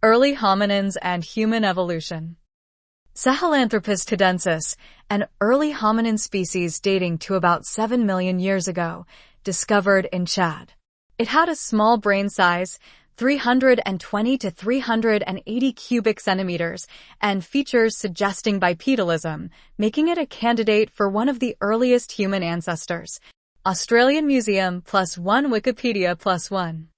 Early hominins and human evolution. Sahelanthropus tudensis, an early hominin species dating to about 7 million years ago, discovered in Chad. It had a small brain size, 320 to 380 cubic centimeters, and features suggesting bipedalism, making it a candidate for one of the earliest human ancestors. Australian Museum +1 Wikipedia +1.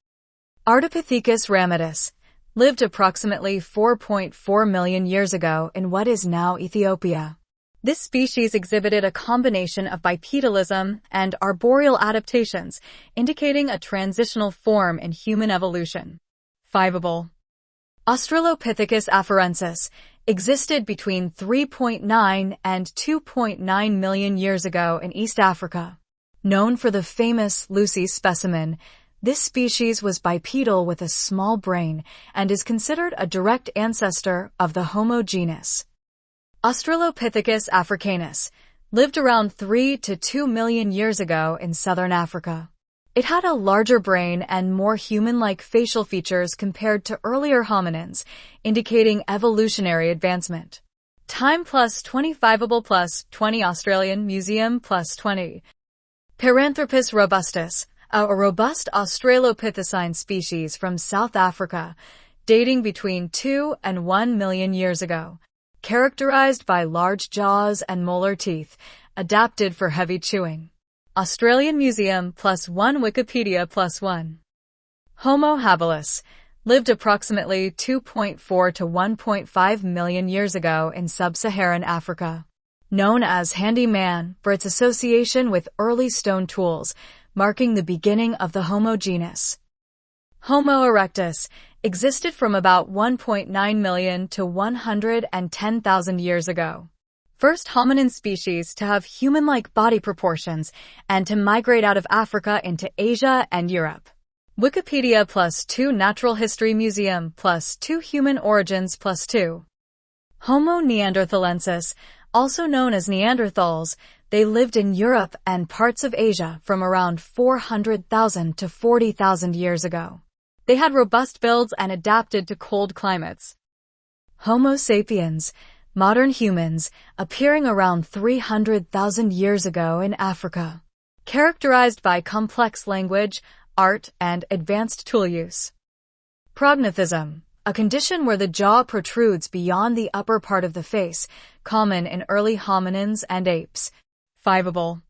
Ardipithecus ramidus lived approximately 4.4 million years ago in what is now Ethiopia. This species exhibited a combination of bipedalism and arboreal adaptations, indicating a transitional form in human evolution. 5able. Australopithecus afarensis existed between 3.9 and 2.9 million years ago in East Africa. Known for the famous Lucy specimen, this species was bipedal with a small brain and is considered a direct ancestor of the Homo genus. Australopithecus africanus lived around 3 to 2 million years ago in southern Africa. It had a larger brain and more human-like facial features compared to earlier hominins, indicating evolutionary advancement. Time +25able +20 Australian Museum +20. Paranthropus robustus, a robust Australopithecine species from South Africa, dating between 2 and 1 million years ago. Characterized by large jaws and molar teeth, adapted for heavy chewing. Australian Museum +1 Wikipedia +1. Homo habilis lived approximately 2.4 to 1.5 million years ago in sub-Saharan Africa. Known as handy man for its association with early stone tools, marking the beginning of the Homo genus. Homo erectus existed from about 1.9 million to 110,000 years ago. First hominin species to have human-like body proportions and to migrate out of Africa into Asia and Europe. Wikipedia +2 Natural History Museum +2 Human Origins +2. Homo neanderthalensis, also known as Neanderthals, they lived in Europe and parts of Asia from around 400,000 to 40,000 years ago. They had robust builds and adapted to cold climates. Homo sapiens, modern humans, appearing around 300,000 years ago in Africa. Characterized by complex language, art, and advanced tool use. Prognathism, a condition where the jaw protrudes beyond the upper part of the face, common in early hominins and apes. 5able.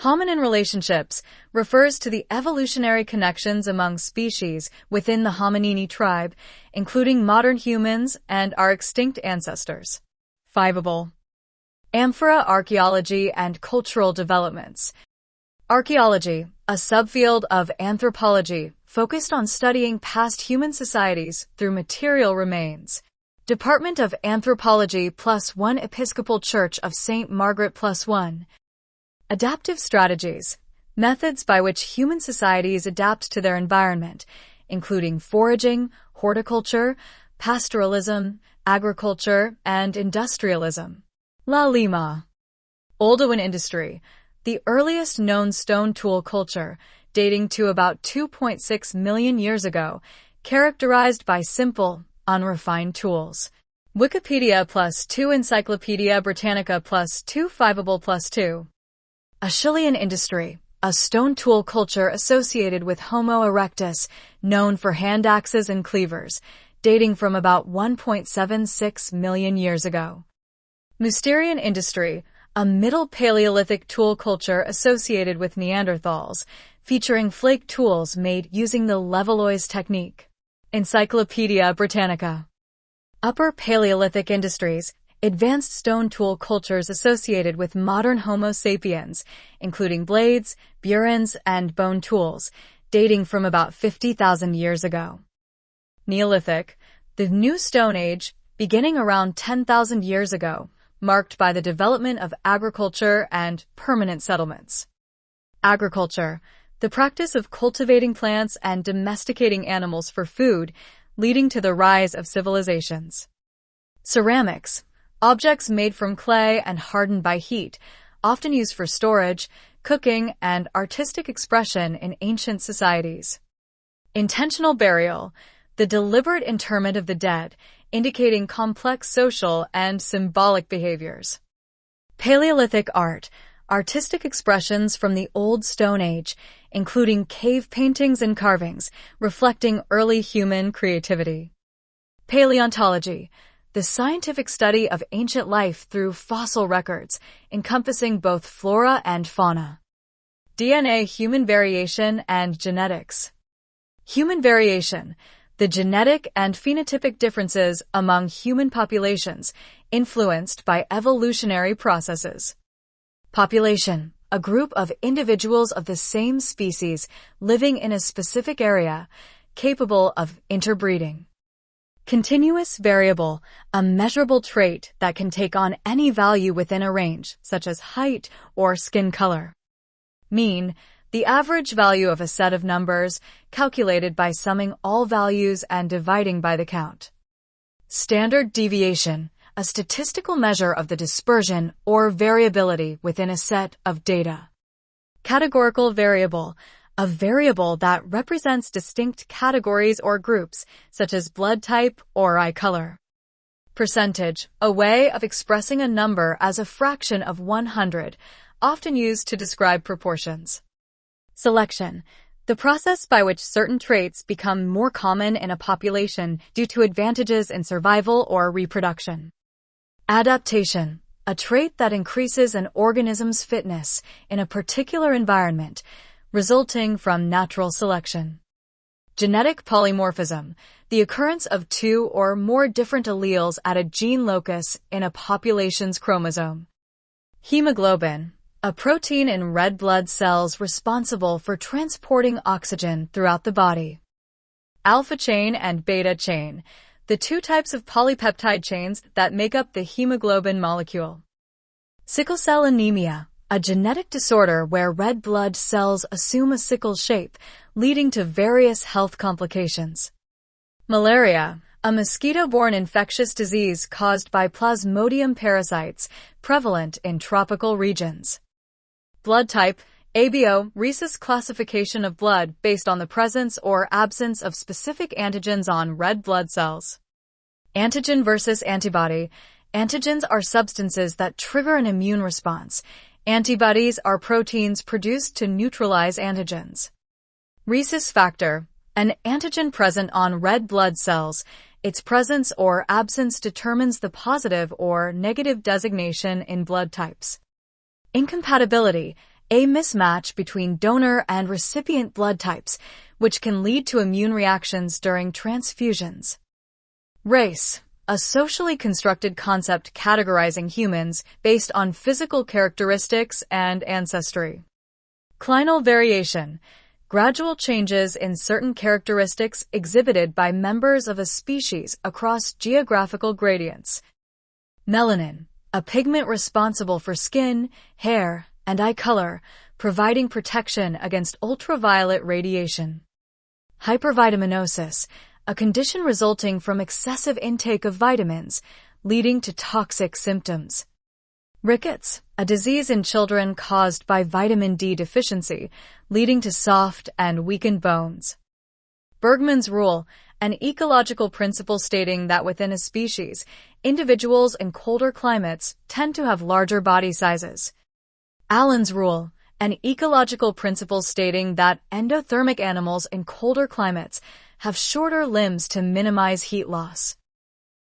Hominin relationships refers to the evolutionary connections among species within the hominini tribe, including modern humans and our extinct ancestors. 5able. Amphora archaeology and cultural developments. Archaeology, a subfield of anthropology focused on studying past human societies through material remains. Department of Anthropology +1 Episcopal Church of St. Margaret +1. Adaptive strategies, methods by which human societies adapt to their environment, including foraging, horticulture, pastoralism, agriculture, and industrialism. La Lima. Oldowan industry, the earliest known stone tool culture, dating to about 2.6 million years ago, characterized by simple, unrefined tools. Wikipedia +2 Encyclopedia Britannica +2 5able +2. Achillean industry, a stone tool culture associated with Homo erectus, known for hand axes and cleavers, dating from about 1.76 million years ago. Mousterian industry, a Middle Paleolithic tool culture associated with Neanderthals, featuring flake tools made using the Levallois technique. Encyclopedia Britannica. Upper Paleolithic industries, advanced stone tool cultures associated with modern Homo sapiens, including blades, burins, and bone tools, dating from about 50,000 years ago. Neolithic, the New Stone Age, beginning around 10,000 years ago, marked by the development of agriculture and permanent settlements. Agriculture, the practice of cultivating plants and domesticating animals for food, leading to the rise of civilizations. Ceramics, objects made from clay and hardened by heat, often used for storage, cooking, and artistic expression in ancient societies. Intentional burial, the deliberate interment of the dead, indicating complex social and symbolic behaviors. Paleolithic art, artistic expressions from the Old Stone Age, including cave paintings and carvings, reflecting early human creativity. Paleontology, the scientific study of ancient life through fossil records, encompassing both flora and fauna. DNA, human variation and genetics. Human variation, the genetic and phenotypic differences among human populations influenced by evolutionary processes. Population, a group of individuals of the same species living in a specific area, capable of interbreeding. Continuous variable, a measurable trait that can take on any value within a range, such as height or skin color. Mean, the average value of a set of numbers, calculated by summing all values and dividing by the count. Standard deviation, a statistical measure of the dispersion or variability within a set of data. Categorical variable, a variable that represents distinct categories or groups, such as blood type or eye color. Percentage, a way of expressing a number as a fraction of 100, often used to describe proportions. Selection, the process by which certain traits become more common in a population due to advantages in survival or reproduction. Adaptation, a trait that increases an organism's fitness in a particular environment, resulting from natural selection. Genetic polymorphism, the occurrence of two or more different alleles at a gene locus in a population's chromosome. Hemoglobin, a protein in red blood cells responsible for transporting oxygen throughout the body. Alpha chain and beta chain, the two types of polypeptide chains that make up the hemoglobin molecule. Sickle cell anemia, a genetic disorder where red blood cells assume a sickle shape, leading to various health complications. Malaria, a mosquito-borne infectious disease caused by Plasmodium parasites, prevalent in tropical regions. Blood type, ABO, rhesus classification of blood based on the presence or absence of specific antigens on red blood cells. Antigen versus antibody. Antigens are substances that trigger an immune response. Antibodies are proteins produced to neutralize antigens. Rhesus factor, an antigen present on red blood cells. Its presence or absence determines the positive or negative designation in blood types. Incompatibility, a mismatch between donor and recipient blood types, which can lead to immune reactions during transfusions. Race, a socially constructed concept categorizing humans based on physical characteristics and ancestry. Clinal variation, gradual changes in certain characteristics exhibited by members of a species across geographical gradients. Melanin, a pigment responsible for skin, hair, and eye color, providing protection against ultraviolet radiation. Hypervitaminosis, a condition resulting from excessive intake of vitamins, leading to toxic symptoms. Rickets, a disease in children caused by vitamin D deficiency, leading to soft and weakened bones. Bergmann's rule, an ecological principle stating that within a species, individuals in colder climates tend to have larger body sizes. Allen's rule, an ecological principle stating that endothermic animals in colder climates have shorter limbs to minimize heat loss.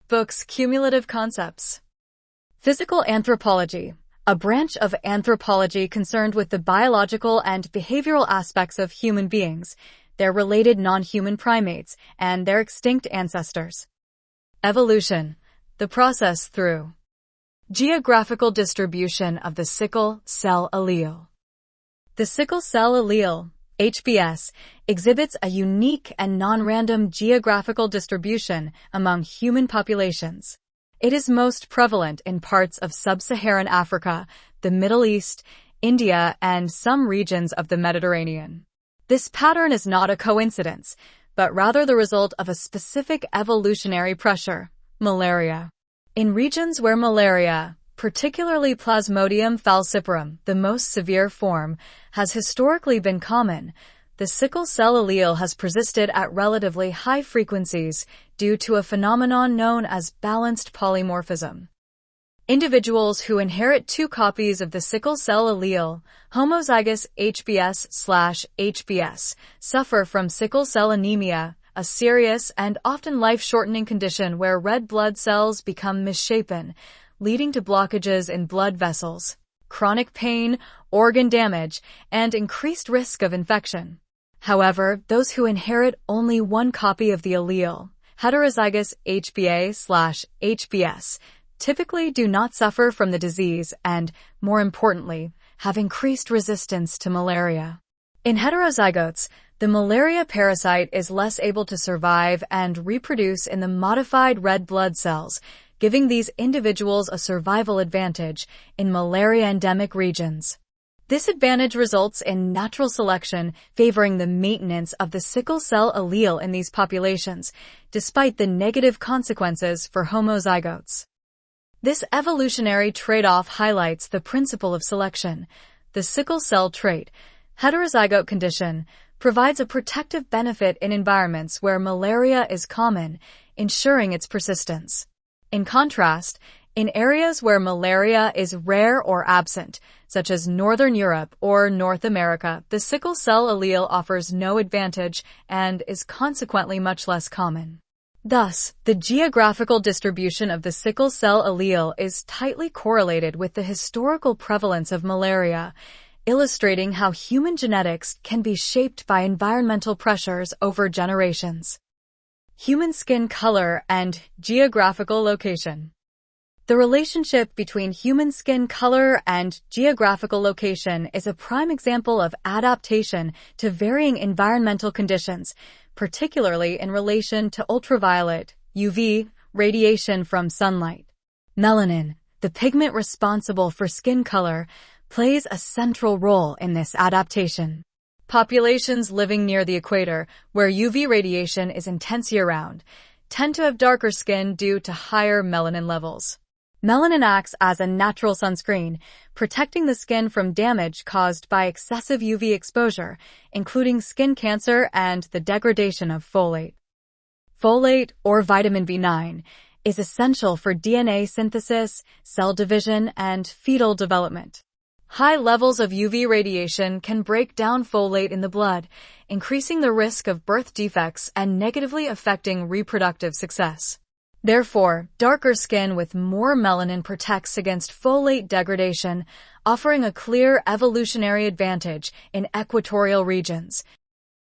Books, cumulative concepts. Physical anthropology, a branch of anthropology concerned with the biological and behavioral aspects of human beings, their related non-human primates, and their extinct ancestors. Evolution, the process through geographical distribution of the sickle cell allele. The sickle cell allele, HBS, exhibits a unique and non-random geographical distribution among human populations. It is most prevalent in parts of sub-Saharan Africa, the Middle East, India, and some regions of the Mediterranean. This pattern is not a coincidence, but rather the result of a specific evolutionary pressure, malaria. In regions where malaria, particularly Plasmodium falciparum, the most severe form, has historically been common, the sickle cell allele has persisted at relatively high frequencies due to a phenomenon known as balanced polymorphism. Individuals who inherit two copies of the sickle cell allele, homozygous HbS/HbS, suffer from sickle cell anemia, a serious and often life-shortening condition where red blood cells become misshapen, leading to blockages in blood vessels, chronic pain, organ damage, and increased risk of infection. However, those who inherit only one copy of the allele, heterozygous HbA/HbS, typically do not suffer from the disease and, more importantly, have increased resistance to malaria. In heterozygotes, the malaria parasite is less able to survive and reproduce in the modified red blood cells, giving these individuals a survival advantage in malaria-endemic regions. This advantage results in natural selection favoring the maintenance of the sickle cell allele in these populations, despite the negative consequences for homozygotes. This evolutionary trade-off highlights the principle of selection. The sickle cell trait, heterozygote condition, provides a protective benefit in environments where malaria is common, ensuring its persistence. In contrast, in areas where malaria is rare or absent, such as Northern Europe or North America, the sickle cell allele offers no advantage and is consequently much less common. Thus, the geographical distribution of the sickle cell allele is tightly correlated with the historical prevalence of malaria, illustrating how human genetics can be shaped by environmental pressures over generations. Human skin color and geographical location. The relationship between human skin color and geographical location is a prime example of adaptation to varying environmental conditions, particularly in relation to ultraviolet, UV, radiation from sunlight. Melanin, the pigment responsible for skin color, plays a central role in this adaptation. Populations living near the equator, where UV radiation is intense year-round, tend to have darker skin due to higher melanin levels. Melanin acts as a natural sunscreen, protecting the skin from damage caused by excessive UV exposure, including skin cancer and the degradation of folate. Folate, or vitamin B9, is essential for DNA synthesis, cell division, and fetal development. High levels of UV radiation can break down folate in the blood, increasing the risk of birth defects and negatively affecting reproductive success. Therefore, darker skin with more melanin protects against folate degradation, offering a clear evolutionary advantage in equatorial regions.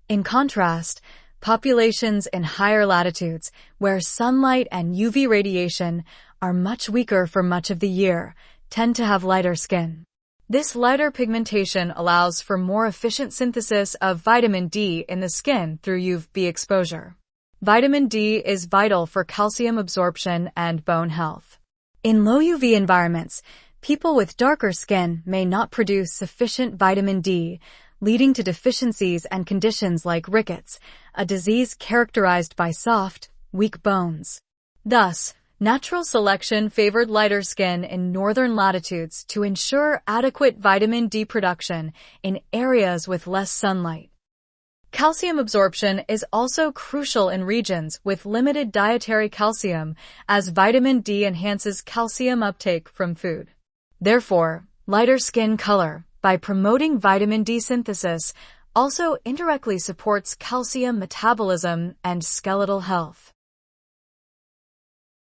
In contrast, populations in higher latitudes, where sunlight and UV radiation are much weaker for much of the year, tend to have lighter skin. This lighter pigmentation allows for more efficient synthesis of vitamin D in the skin through UVB exposure. Vitamin D is vital for calcium absorption and bone health. In low UV environments, people with darker skin may not produce sufficient vitamin D, leading to deficiencies and conditions like rickets, a disease characterized by soft, weak bones. Thus, natural selection favored lighter skin in northern latitudes to ensure adequate vitamin D production in areas with less sunlight. Calcium absorption is also crucial in regions with limited dietary calcium, as vitamin D enhances calcium uptake from food. Therefore, lighter skin color, by promoting vitamin D synthesis, also indirectly supports calcium metabolism and skeletal health.